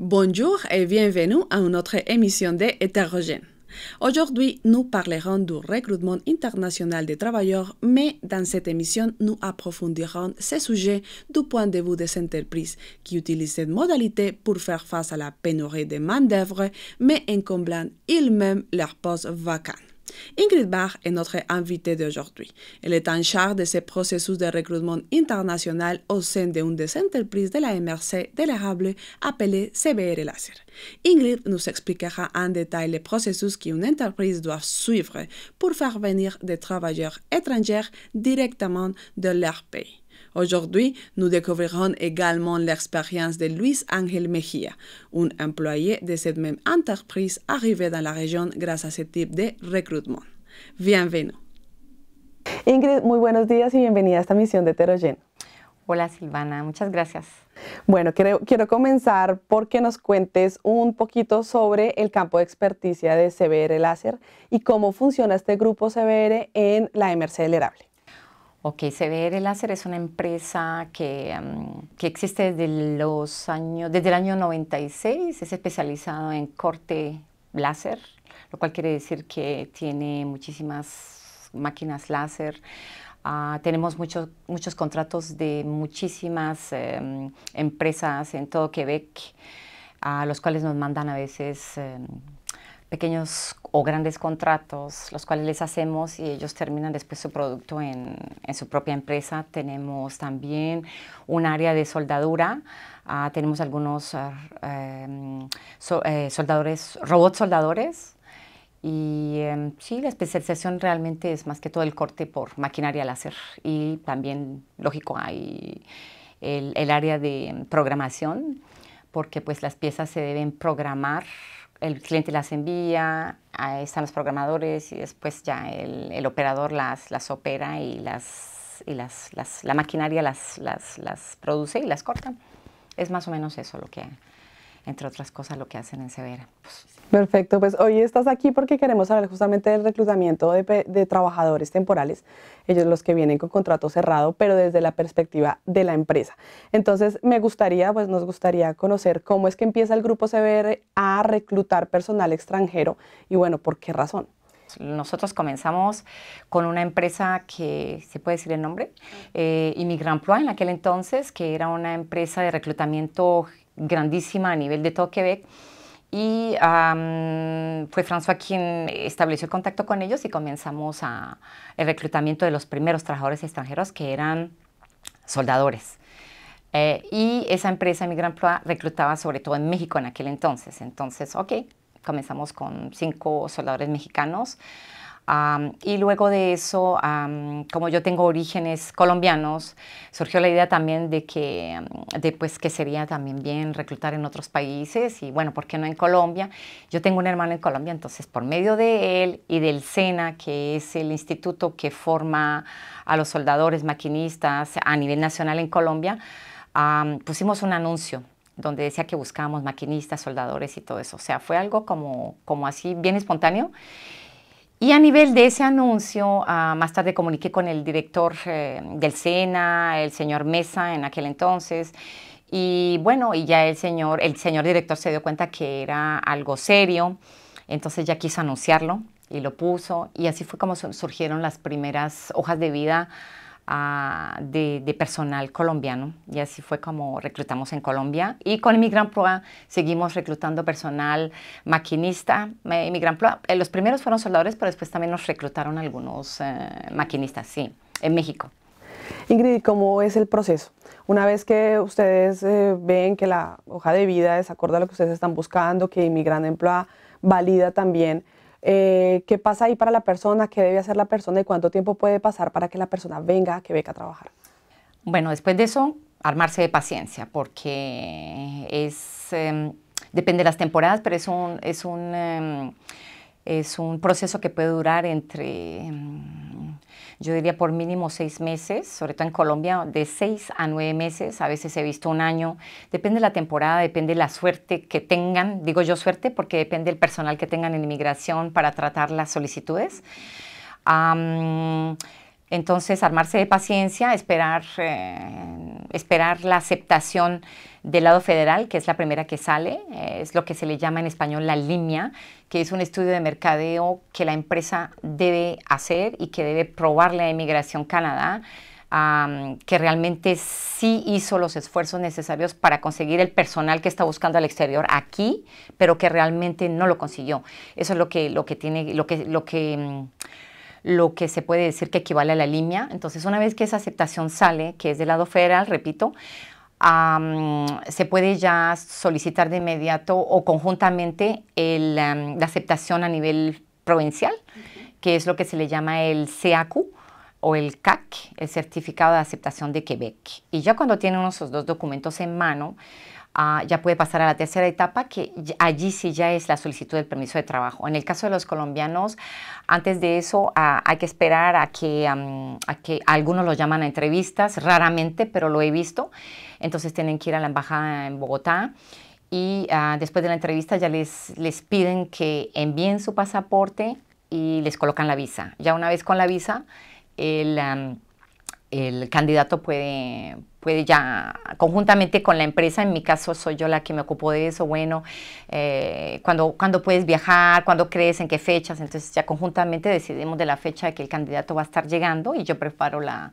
Bonjour et bienvenue à une autre émission de Hétérogène. Aujourd'hui, nous parlerons du recrutement international des travailleurs, mais dans cette émission, nous approfondirons ces sujets du point de vue des entreprises qui utilisent cette modalité pour faire face à la pénurie de main-d'œuvre, mais en comblant ils-mêmes leurs postes vacants. Ingrid Bach est notre invitée d'aujourd'hui. Elle est en charge de ce processus de recrutement international au sein d'une des entreprises de la MRC de l'érable appelée CBR Laser. Ingrid nous expliquera en détail les processus qu'une entreprise doit suivre pour faire venir des travailleurs étrangers directement de leur pays. Aujourd'hui, nous découvrirons également l'expérience de Luis Ángel Mejía, un employé de cette même entreprise arrivé dans la région grâce à ce type de recrutement. Bienvenue. Ingrid, muy buenos días y bienvenida a esta misión de Heterogène. Hola Silvana, muchas gracias. Bueno, quiero comenzar porque nos cuentes un poquito sobre el campo de experticia de CBR Laser y cómo funciona este grupo CBR en la MRC del Érable. Ok, CBR Laser es una empresa que existe desde el año 96, es especializado en corte láser, lo cual quiere decir que tiene muchísimas máquinas láser. Tenemos muchos contratos de muchísimas empresas en todo Quebec, a los cuales nos mandan a veces pequeños o grandes contratos, los cuales les hacemos y ellos terminan después su producto en su propia empresa. Tenemos también un área de soldadura, tenemos algunos robots soldadores y sí, la especialización realmente es más que todo el corte por maquinaria láser y también, lógico, hay el área de programación porque pues las piezas se deben programar. El cliente las envía, ahí están los programadores y después ya el operador las opera y la maquinaria las produce y las corta. Es más o menos eso lo que, entre otras cosas, lo que hacen en CBR. Perfecto, pues hoy estás aquí porque queremos hablar justamente del reclutamiento de trabajadores temporales, ellos los que vienen con contrato cerrado, pero desde la perspectiva de la empresa. Entonces nos gustaría conocer cómo es que empieza el grupo CBR a reclutar personal extranjero y bueno, ¿por qué razón? Nosotros comenzamos con una empresa que, ¿se puede decir el nombre? Immigrant-Emploi en aquel entonces, que era una empresa de reclutamiento grandísima a nivel de todo Quebec. Y fue François quien estableció el contacto con ellos y comenzamos el reclutamiento de los primeros trabajadores extranjeros que eran soldadores. Y esa empresa Immigrant-Emploi reclutaba sobre todo en México en aquel entonces. Entonces, ok, comenzamos con 5 soldadores mexicanos. Y luego de eso, como yo tengo orígenes colombianos, surgió la idea también de que sería también bien reclutar en otros países y bueno, ¿por qué no en Colombia? Yo tengo un hermano en Colombia, entonces por medio de él y del SENA, que es el instituto que forma a los soldadores maquinistas a nivel nacional en Colombia, pusimos un anuncio donde decía que buscábamos maquinistas, soldadores y todo eso. O sea, fue algo como así bien espontáneo. Y a nivel de ese anuncio, más tarde comuniqué con el director del SENA, el señor Mesa en aquel entonces, y bueno, y ya el señor director se dio cuenta que era algo serio, entonces ya quiso anunciarlo y lo puso, y así fue como surgieron las primeras hojas de vida de personal colombiano, y así fue como reclutamos en Colombia. Y con Immigrant-Emploi seguimos reclutando personal maquinista. Immigrant-Emploi, los primeros fueron soldadores, pero después también nos reclutaron algunos maquinistas, sí, en México. Ingrid, ¿cómo es el proceso? Una vez que ustedes ven que la hoja de vida es acorde a lo que ustedes están buscando, que Immigrant-Emploi valida también, ¿qué pasa ahí para la persona? ¿Qué debe hacer la persona? ¿Y cuánto tiempo puede pasar para que la persona venga a Quebec a trabajar? Bueno, después de eso, armarse de paciencia, porque depende de las temporadas, pero es un proceso que puede durar entre, yo diría por mínimo 6 meses, sobre todo en Colombia, de 6 a 9 meses, a veces he visto 1 año, depende de la temporada, depende de la suerte que tengan, digo yo suerte porque depende del personal que tengan en inmigración para tratar las solicitudes. Entonces, armarse de paciencia, esperar la aceptación del lado federal, que es la primera que sale, es lo que se le llama en español la línea, que es un estudio de mercadeo que la empresa debe hacer y que debe probarle a Inmigración Canadá, que realmente sí hizo los esfuerzos necesarios para conseguir el personal que está buscando al exterior aquí, pero que realmente no lo consiguió. Eso es lo que se puede decir que equivale a la línea. Entonces, una vez que esa aceptación sale, que es del lado federal, repito, se puede ya solicitar de inmediato o conjuntamente la aceptación a nivel provincial, que es lo que se le llama el CAQ o el CAC, el Certificado de Aceptación de Quebec. Y ya cuando tiene uno de esos dos documentos en mano, ya puede pasar a la tercera etapa, que allí sí ya es la solicitud del permiso de trabajo. En el caso de los colombianos, antes de eso hay que esperar a que algunos los llaman a entrevistas, raramente, pero lo he visto. Entonces tienen que ir a la embajada en Bogotá y después de la entrevista ya les piden que envíen su pasaporte y les colocan la visa. Ya una vez con la visa, el candidato puede ya, conjuntamente con la empresa, en mi caso soy yo la que me ocupo de eso, bueno, cuando puedes viajar, cuándo crees, en qué fechas, entonces ya conjuntamente decidimos de la fecha que el candidato va a estar llegando y yo preparo la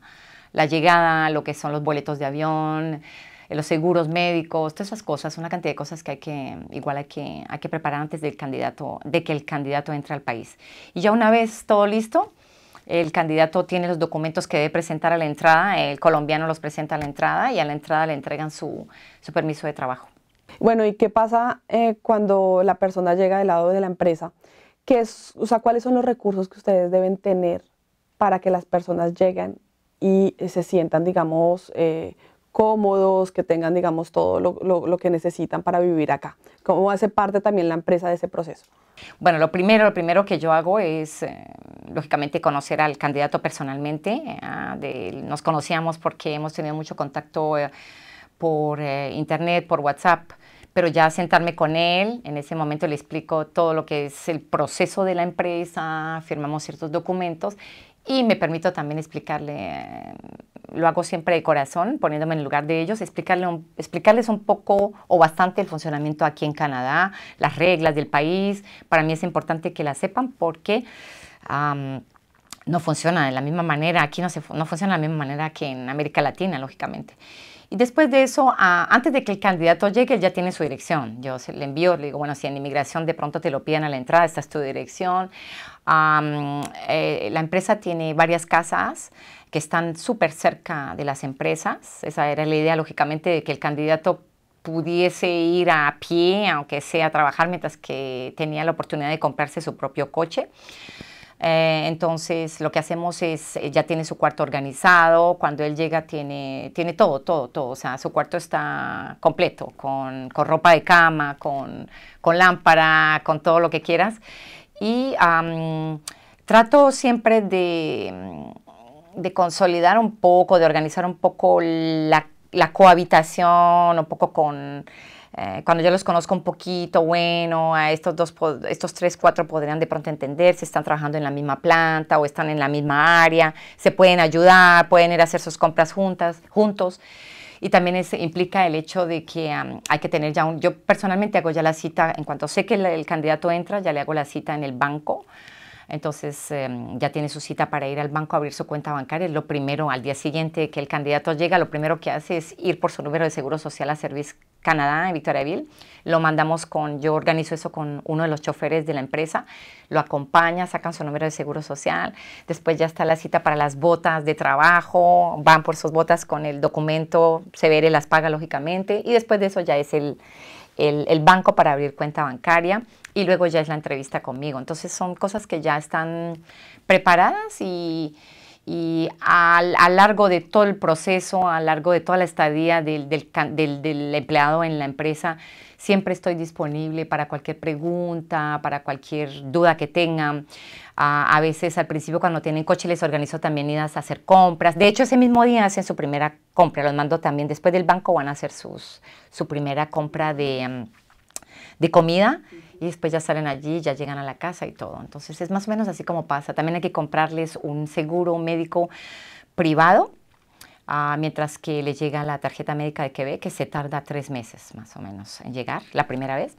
llegada, lo que son los boletos de avión, los seguros médicos, todas esas cosas, una cantidad de cosas que hay que preparar antes de que el candidato entre al país. Y ya una vez todo listo, el candidato tiene los documentos que debe presentar a la entrada, el colombiano los presenta a la entrada y a la entrada le entregan su permiso de trabajo. Bueno, ¿y qué pasa cuando la persona llega del lado de la empresa? ¿Cuáles son los recursos que ustedes deben tener para que las personas lleguen y se sientan, digamos, cómodos, que tengan, digamos, todo lo que necesitan para vivir acá? ¿Cómo hace parte también la empresa de ese proceso? Bueno, lo primero que yo hago es, lógicamente, conocer al candidato personalmente. Nos conocíamos porque hemos tenido mucho contacto por internet, por WhatsApp, pero ya sentarme con él, en ese momento le explico todo lo que es el proceso de la empresa, firmamos ciertos documentos y me permito también explicarle, lo hago siempre de corazón, poniéndome en el lugar de ellos, explicarles un poco o bastante el funcionamiento aquí en Canadá, las reglas del país. Para mí es importante que las sepan porque no funciona de la misma manera, aquí no funciona de la misma manera que en América Latina, lógicamente. Y después de eso, antes de que el candidato llegue, él ya tiene su dirección. Yo le envío, le digo, bueno, si en inmigración de pronto te lo piden a la entrada, esta es tu dirección. La empresa tiene varias casas que están súper cerca de las empresas. Esa era la idea, lógicamente, de que el candidato pudiese ir a pie, aunque sea a trabajar, mientras que tenía la oportunidad de comprarse su propio coche. Entonces, lo que hacemos es, ya tiene su cuarto organizado, cuando él llega tiene todo, o sea, su cuarto está completo, con ropa de cama, con lámpara, con todo lo que quieras. Y trato siempre de consolidar un poco, de organizar un poco la cohabitación, un poco con... cuando yo los conozco un poquito, bueno, a estos 3, 4 podrían de pronto entender si están trabajando en la misma planta o están en la misma área, se pueden ayudar, pueden ir a hacer sus compras juntos. Y también implica el hecho de que hay que tener ya yo personalmente hago ya la cita, en cuanto sé que el candidato entra, ya le hago la cita en el banco. Entonces ya tiene su cita para ir al banco a abrir su cuenta bancaria. Lo primero, al día siguiente que el candidato llega, lo primero que hace es ir por su número de seguro social a Service Canadá en Victoriaville. Yo organizo eso con uno de los choferes de la empresa, lo acompaña, sacan su número de seguro social, después ya está la cita para las botas de trabajo, van por sus botas con el documento, Severe las paga lógicamente, y después de eso ya es el banco para abrir cuenta bancaria. Y luego ya es la entrevista conmigo. Entonces son cosas que ya están preparadas y a largo de todo el proceso, a largo de toda la estadía del empleado en la empresa, siempre estoy disponible para cualquier pregunta, para cualquier duda que tengan. A veces al principio cuando tienen coche les organizo también idas a hacer compras. De hecho ese mismo día hacen su primera compra, los mando también. Después del banco van a hacer su primera compra de comida y después ya salen allí, ya llegan a la casa y todo. Entonces es más o menos así como pasa. También hay que comprarles un seguro médico privado, mientras que les llega la tarjeta médica de Quebec, que se tarda 3 meses más o menos en llegar la primera vez.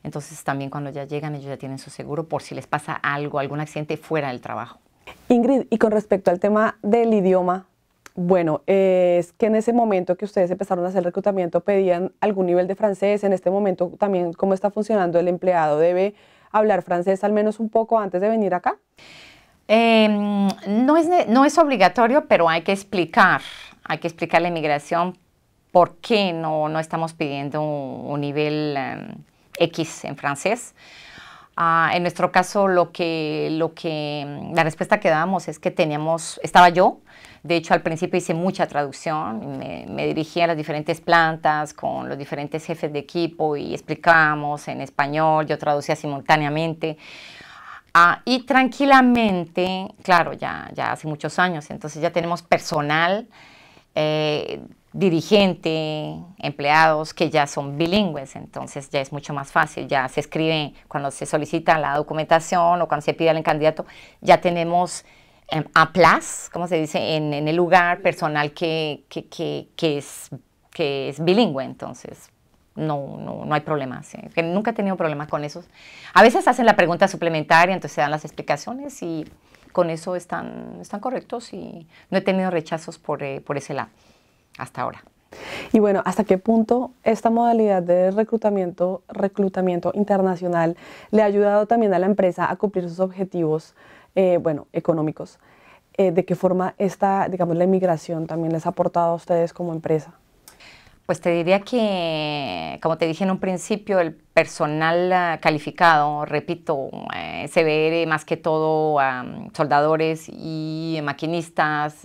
Entonces también cuando ya llegan ellos ya tienen su seguro por si les pasa algo, algún accidente fuera del trabajo. Ingrid, y con respecto al tema del idioma, bueno, es que en ese momento que ustedes empezaron a hacer reclutamiento pedían algún nivel de francés. En este momento también, ¿cómo está funcionando? ¿El empleado debe hablar francés al menos un poco antes de venir acá? No es obligatorio, pero hay que explicar a la inmigración por qué no estamos pidiendo un nivel X en francés. En nuestro caso, la respuesta que dábamos es que estaba yo, de hecho al principio hice mucha traducción, me dirigía a las diferentes plantas con los diferentes jefes de equipo y explicábamos en español, yo traducía simultáneamente. Y tranquilamente, claro, ya hace muchos años, entonces ya tenemos personal, dirigente, empleados que ya son bilingües, entonces ya es mucho más fácil, ya se escribe cuando se solicita la documentación o cuando se pide al candidato, ya tenemos a place, como se dice, en el lugar personal que es bilingüe, entonces no hay problema, ¿sí? Nunca he tenido problemas con eso. A veces hacen la pregunta suplementaria, entonces se dan las explicaciones y con eso están correctos y no he tenido rechazos por ese lado hasta ahora. Y bueno, ¿hasta qué punto esta modalidad de reclutamiento internacional le ha ayudado también a la empresa a cumplir sus objetivos económicos? ¿De qué forma la inmigración también les ha aportado a ustedes como empresa? Pues te diría que, como te dije en un principio, el personal calificado, repito, CBR más que todo, soldadores y maquinistas,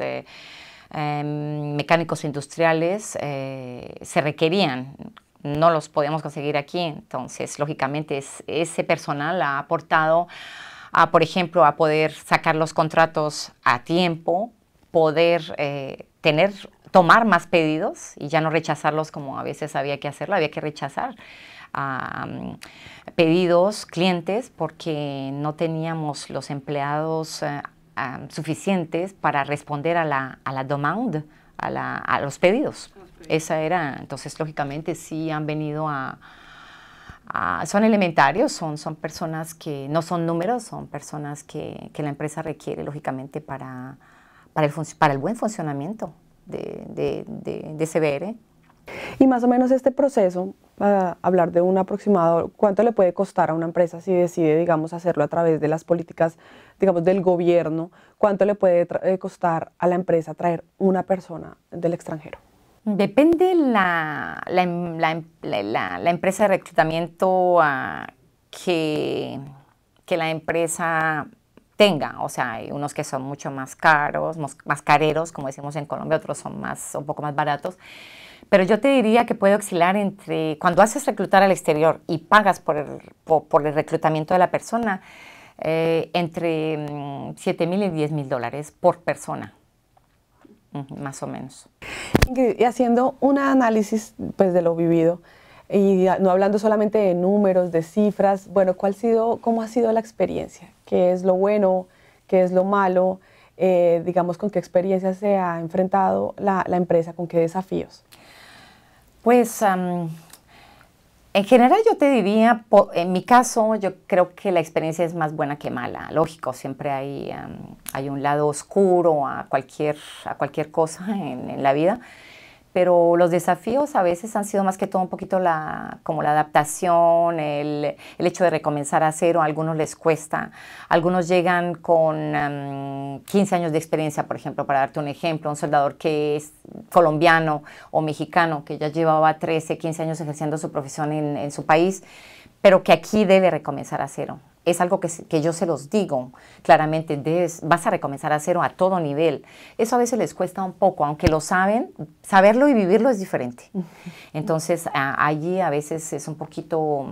mecánicos industriales, se requerían, no los podíamos conseguir aquí, entonces lógicamente ese personal ha aportado por ejemplo, a poder sacar los contratos a tiempo, poder tomar más pedidos y ya no rechazarlos como a veces había que hacerlo, había que rechazar pedidos, clientes, porque no teníamos los empleados suficientes para responder a la demanda, a los pedidos. Esa era, entonces lógicamente sí han venido son elementarios, son personas que no son números, son personas que la empresa requiere lógicamente para el buen funcionamiento de CBR. Y más o menos este proceso, para hablar de un aproximado, ¿cuánto le puede costar a una empresa si decide, digamos, hacerlo a través de las políticas, digamos, del gobierno? ¿Cuánto le puede costar a la empresa traer una persona del extranjero? Depende la empresa de reclutamiento que la empresa tenga. O sea, hay unos que son mucho más caros, más careros, como decimos en Colombia, otros son un poco más baratos. Pero yo te diría que puede oscilar entre, cuando haces reclutar al exterior y pagas por el reclutamiento de la persona, entre $7,000 y $10,000 por persona. Más o menos. Y haciendo un análisis pues, de lo vivido y no hablando solamente de números, de cifras, bueno, ¿cómo ha sido la experiencia? ¿Qué es lo bueno? ¿Qué es lo malo? Digamos, ¿con qué experiencias se ha enfrentado la empresa? ¿Con qué desafíos? Pues en general yo te diría, en mi caso, yo creo que la experiencia es más buena que mala. Lógico, siempre hay un lado oscuro a cualquier cosa en la vida, pero los desafíos a veces han sido más que todo un poquito como la adaptación, el hecho de recomenzar a cero. A algunos les cuesta, algunos llegan con 15 años de experiencia, por ejemplo, para darte un ejemplo, un soldador que es colombiano o mexicano, que ya llevaba 13, 15 años ejerciendo su profesión en su país, pero que aquí debe recomenzar a cero. Es algo que yo se los digo claramente, vas a recomenzar a cero a todo nivel. Eso a veces les cuesta un poco, aunque lo saben, saberlo y vivirlo es diferente. Entonces, allí a veces es un poquito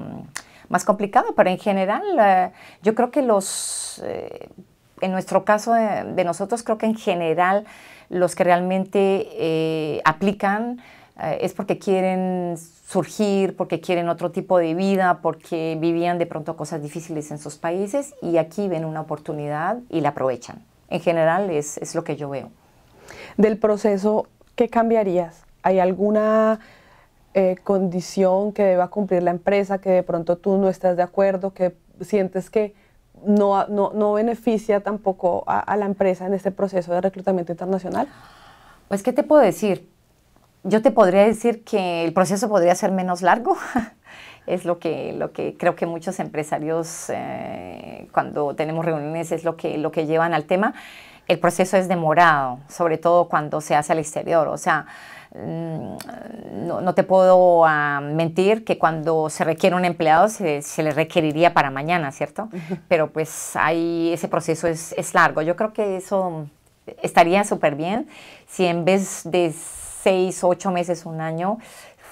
más complicado, pero en general yo creo que en nuestro caso de nosotros, creo que en general los que realmente aplican es porque quieren surgir, porque quieren otro tipo de vida, porque vivían de pronto cosas difíciles en sus países y aquí ven una oportunidad y la aprovechan. En general es lo que yo veo. Del proceso, ¿qué cambiarías? ¿Hay alguna condición que deba cumplir la empresa que de pronto tú no estás de acuerdo, que sientes que no beneficia tampoco a la empresa en este proceso de reclutamiento internacional? Pues, ¿qué te puedo decir? Yo te podría decir que el proceso podría ser menos largo. Es lo que creo que muchos empresarios, cuando tenemos reuniones, es lo que llevan al tema. El proceso es demorado, sobre todo cuando se hace al exterior. O sea, no te puedo mentir que cuando se requiere un empleado se le requeriría para mañana, ¿cierto? Pero pues ese proceso es largo. Yo creo que eso estaría súper bien si en vez de 6, 8 meses, un año,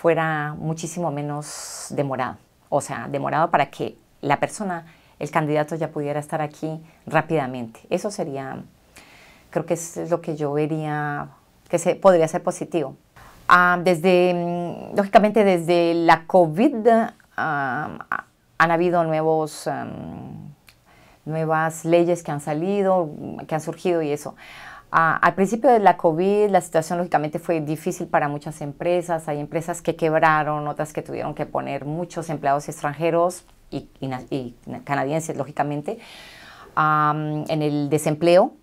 fuera muchísimo menos demorado. O sea, demorado para que la persona, el candidato ya pudiera estar aquí rápidamente. Eso sería, creo que es lo que yo vería que podría ser positivo. Lógicamente, desde la COVID han habido nuevas leyes que han salido, que han surgido y eso. Al principio de la COVID, la situación lógicamente fue difícil para muchas empresas. Hay empresas que quebraron, otras que tuvieron que poner muchos empleados extranjeros y canadienses, lógicamente, en el desempleo.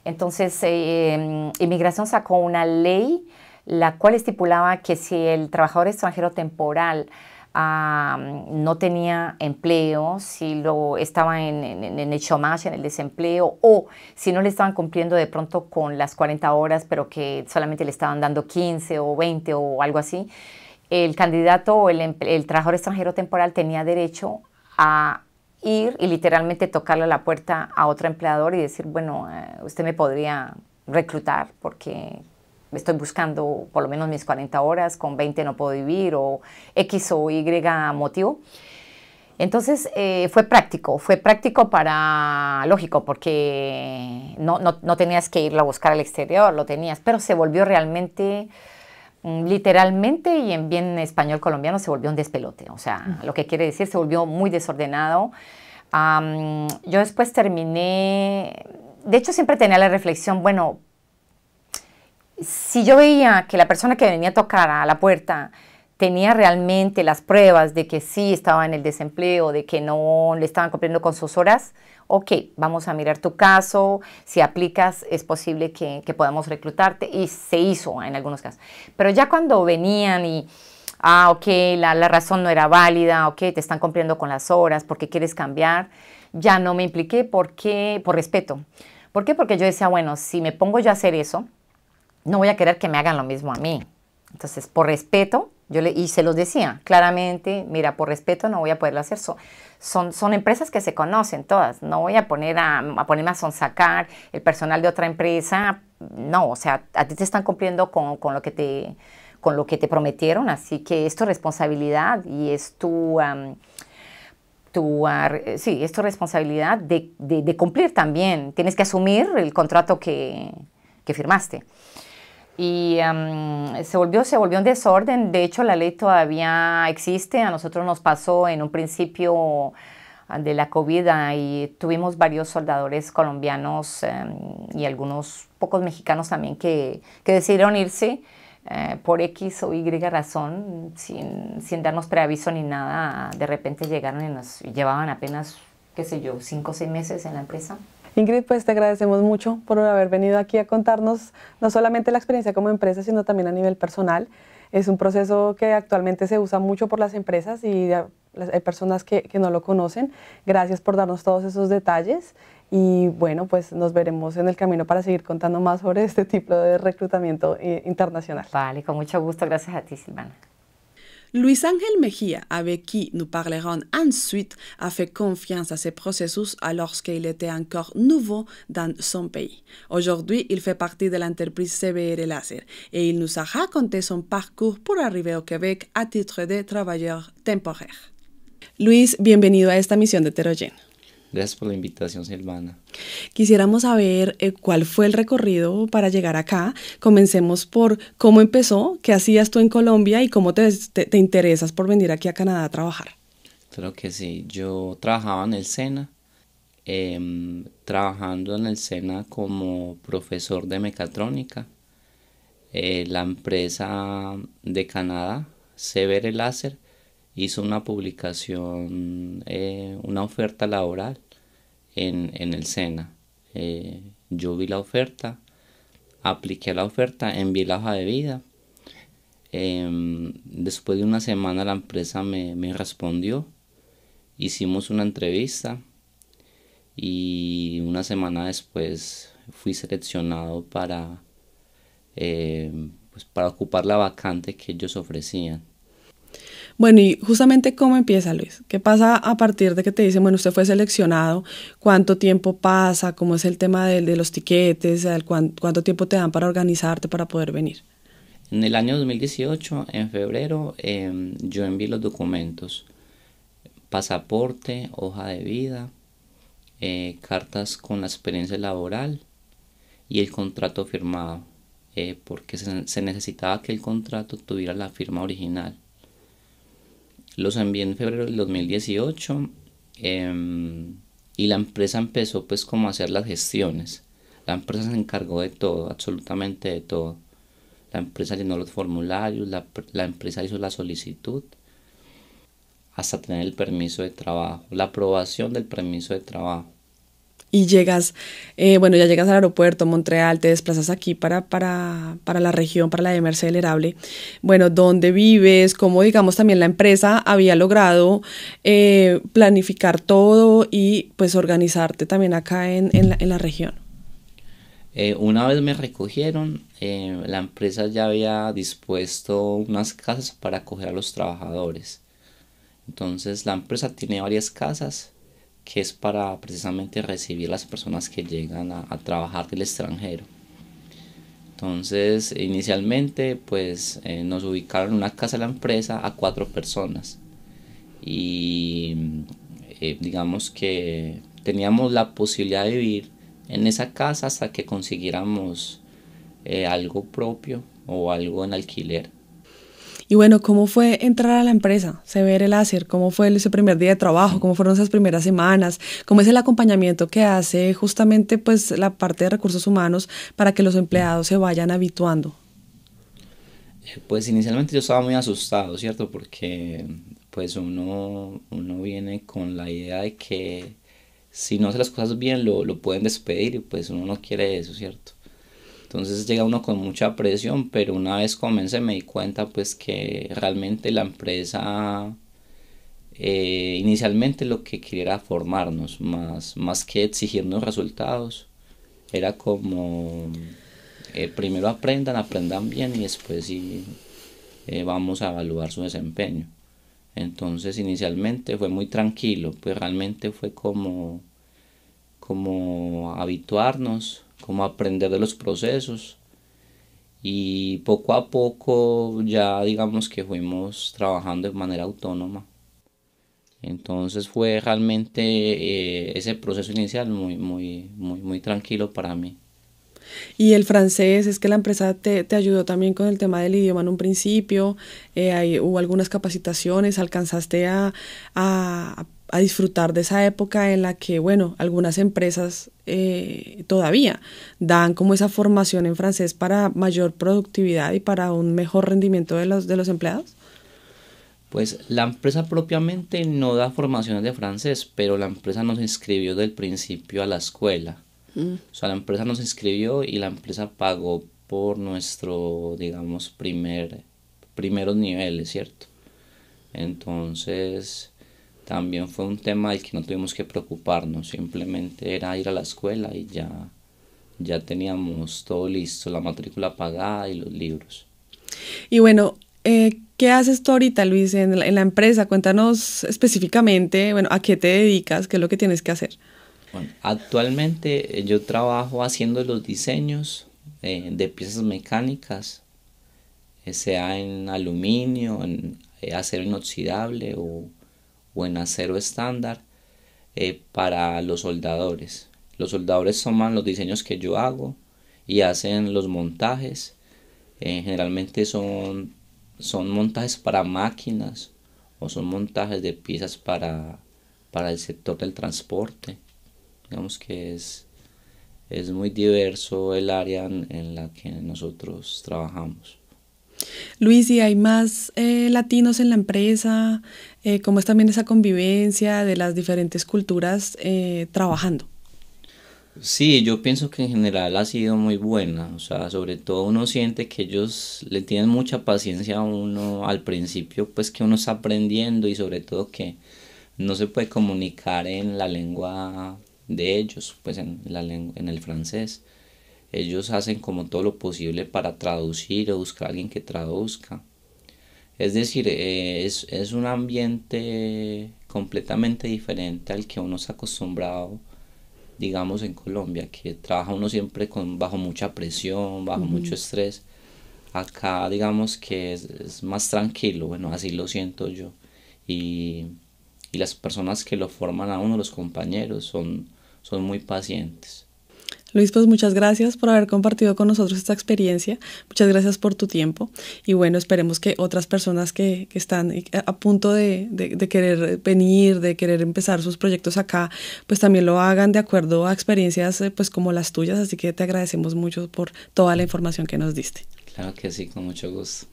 Entonces, Inmigración sacó una ley la cual estipulaba que si el trabajador extranjero temporal no tenía empleo, si estaba en el chômage, en el desempleo, o si no le estaban cumpliendo de pronto con las 40 horas, pero que solamente le estaban dando 15 o 20 o algo así, el candidato o el trabajador extranjero temporal tenía derecho a ir y literalmente tocarle a la puerta a otro empleador y decir, bueno, usted me podría reclutar porque estoy buscando por lo menos mis 40 horas, con 20 no puedo vivir, o X o Y motivo. Entonces fue práctico lógico, porque no tenías que irlo a buscar al exterior, lo tenías, pero se volvió realmente, literalmente y en bien español colombiano, se volvió un despelote. O sea, lo que quiere decir, se volvió muy desordenado. Yo después terminé, de hecho siempre tenía la reflexión, bueno, si yo veía que la persona que venía a tocar a la puerta tenía realmente las pruebas de que sí estaba en el desempleo, de que no le estaban cumpliendo con sus horas, ok, vamos a mirar tu caso, si aplicas es posible que podamos reclutarte, y se hizo en algunos casos. Pero ya cuando venían y, ok, la razón no era válida, ok, te están cumpliendo con las horas, porque quieres cambiar, ya no me impliqué, por respeto. ¿Por qué? Porque yo decía, bueno, si me pongo yo a hacer eso, no voy a querer que me hagan lo mismo a mí. Entonces, por respeto, y se los decía claramente, mira, por respeto no voy a poderlo hacer. Son empresas que se conocen todas. No voy a ponerme a sonsacar el personal de otra empresa. No, o sea, a ti te están cumpliendo con lo que te prometieron, así que es tu responsabilidad y es es tu responsabilidad de cumplir también. Tienes que asumir el contrato que firmaste. Y se volvió un desorden. De hecho, la ley todavía existe. A nosotros nos pasó en un principio de la COVID y tuvimos varios soldadores colombianos y algunos pocos mexicanos también que decidieron irse por X o Y razón, sin darnos preaviso ni nada. De repente llegaron y nos llevaban apenas, qué sé yo, 5 o 6 meses en la empresa. Ingrid, pues te agradecemos mucho por haber venido aquí a contarnos no solamente la experiencia como empresa, sino también a nivel personal. Es un proceso que actualmente se usa mucho por las empresas y hay personas que no lo conocen. Gracias por darnos todos esos detalles y bueno, pues nos veremos en el camino para seguir contando más sobre este tipo de reclutamiento internacional. Vale, con mucho gusto. Gracias a ti, Silvana. Luis Ángel Mejía, avec qui nous parlerons ensuite, a fait confiance à ces processus alors qu'il était encore nouveau dans son pays. Aujourd'hui, il fait partie de l'entreprise CBR Laser et il nous a raconté son parcours pour arriver au Québec à titre de travailleur temporaire. Luis, bienvenido a esta misión de Heterogène. Gracias por la invitación, Silvana. Quisiéramos saber cuál fue el recorrido para llegar acá. Comencemos por cómo empezó, qué hacías tú en Colombia y cómo te interesas por venir aquí a Canadá a trabajar. Claro que sí, yo trabajaba en el SENA, trabajando en el SENA como profesor de mecatrónica. La empresa de Canadá, Severe Laser, hizo una publicación, una oferta laboral en el SENA. Yo vi la oferta, apliqué la oferta, envié la hoja de vida. Después de una semana la empresa me respondió, hicimos una entrevista y una semana después fui seleccionado pues para ocupar la vacante que ellos ofrecían. Bueno, y justamente cómo empieza, Luis. ¿Qué pasa a partir de que te dicen, bueno, usted fue seleccionado? ¿Cuánto tiempo pasa? ¿Cómo es el tema de los tiquetes? ¿Cuánto tiempo te dan para organizarte para poder venir? En el año 2018, en febrero, yo envié los documentos: pasaporte, hoja de vida, cartas con la experiencia laboral y el contrato firmado, porque se necesitaba que el contrato tuviera la firma original. Los envié en febrero del 2018, y la empresa empezó pues como a hacer las gestiones. La empresa se encargó de todo, absolutamente de todo. La empresa llenó los formularios, la empresa hizo la solicitud hasta tener el permiso de trabajo, la aprobación del permiso de trabajo. Y llegas, bueno, ya llegas al aeropuerto, Montreal, te desplazas aquí para la región, para la de Merced-Lerable. Bueno, ¿dónde vives? ¿Cómo, digamos, también la empresa había logrado planificar todo y pues organizarte también acá en la región? Una vez me recogieron, la empresa ya había dispuesto unas casas para acoger a los trabajadores. Entonces la empresa tiene varias casas que es para precisamente recibir a las personas que llegan a trabajar del extranjero. Entonces inicialmente pues nos ubicaron en una casa de la empresa a 4 personas y digamos que teníamos la posibilidad de vivir en esa casa hasta que consiguiéramos algo propio o algo en alquiler. Y bueno, ¿cómo fue entrar a la empresa, Severe Laser? ¿Cómo fue ese primer día de trabajo? ¿Cómo fueron esas primeras semanas? ¿Cómo es el acompañamiento que hace justamente pues la parte de recursos humanos para que los empleados se vayan habituando? Pues inicialmente yo estaba muy asustado, ¿cierto? Porque pues uno viene con la idea de que si no hace las cosas bien lo pueden despedir y pues uno no quiere eso, ¿cierto? Entonces llega uno con mucha presión, pero una vez comencé me di cuenta pues que realmente la empresa inicialmente lo que quería era formarnos, más que exigirnos resultados. Era como primero aprendan bien y después sí vamos a evaluar su desempeño. Entonces inicialmente fue muy tranquilo, pues realmente fue como habituarnos, como aprender de los procesos y poco a poco ya digamos que fuimos trabajando de manera autónoma. Entonces fue realmente ese proceso inicial muy tranquilo para mí. Y el francés, es que la empresa te ayudó también con el tema del idioma en un principio, hubo algunas capacitaciones, alcanzaste a disfrutar de esa época en la que, bueno, algunas empresas todavía dan como esa formación en francés para mayor productividad y para un mejor rendimiento de los empleados. Pues la empresa propiamente no da formaciones de francés, pero la empresa nos inscribió del principio a la escuela. O sea, la empresa nos inscribió y la empresa pagó por nuestro, digamos, primeros niveles, ¿cierto? Entonces, también fue un tema del que no tuvimos que preocuparnos, simplemente era ir a la escuela y ya teníamos todo listo, la matrícula pagada y los libros. Y bueno, ¿qué haces tú ahorita, Luis, en la empresa? Cuéntanos específicamente, bueno, ¿a qué te dedicas? ¿Qué es lo que tienes que hacer? Bueno, actualmente yo trabajo haciendo los diseños de piezas mecánicas, sea en aluminio, en acero inoxidable o en acero estándar. para los soldadores. Los soldadores toman los diseños que yo hago y hacen los montajes. Generalmente son montajes para máquinas o son montajes de piezas para el sector del transporte. Digamos que es muy diverso el área en la que nosotros trabajamos. Luis, ¿y hay más latinos en la empresa? ¿Cómo es también esa convivencia de las diferentes culturas trabajando? Sí, yo pienso que en general ha sido muy buena, o sea, sobre todo uno siente que ellos le tienen mucha paciencia a uno al principio, pues que uno está aprendiendo y sobre todo que no se puede comunicar en la lengua de ellos, pues en el francés. Ellos hacen como todo lo posible para traducir o buscar a alguien que traduzca. Es decir, es un ambiente completamente diferente al que uno está acostumbrado, digamos, en Colombia, que trabaja uno siempre bajo mucha presión, bajo mucho estrés. Acá, digamos que es más tranquilo, bueno, así lo siento yo. Y las personas que lo forman a uno, los compañeros, son muy pacientes. Luis, pues muchas gracias por haber compartido con nosotros esta experiencia, muchas gracias por tu tiempo y bueno, esperemos que otras personas que están a punto de querer venir, de querer empezar sus proyectos acá, pues también lo hagan de acuerdo a experiencias pues como las tuyas, así que te agradecemos mucho por toda la información que nos diste. Claro que sí, con mucho gusto.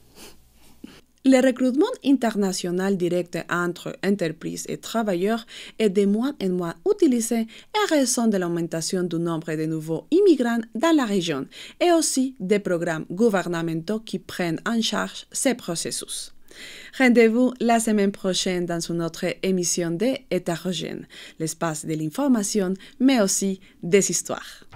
Le recrutement international direct entre entreprises et travailleurs est de moins en moins utilisé en raison de l'augmentation du nombre de nouveaux immigrants dans la région et aussi des programmes gouvernementaux qui prennent en charge ces processus. Rendez-vous la semaine prochaine dans une autre émission de Hétérogène, l'espace de l'information, mais aussi des histoires.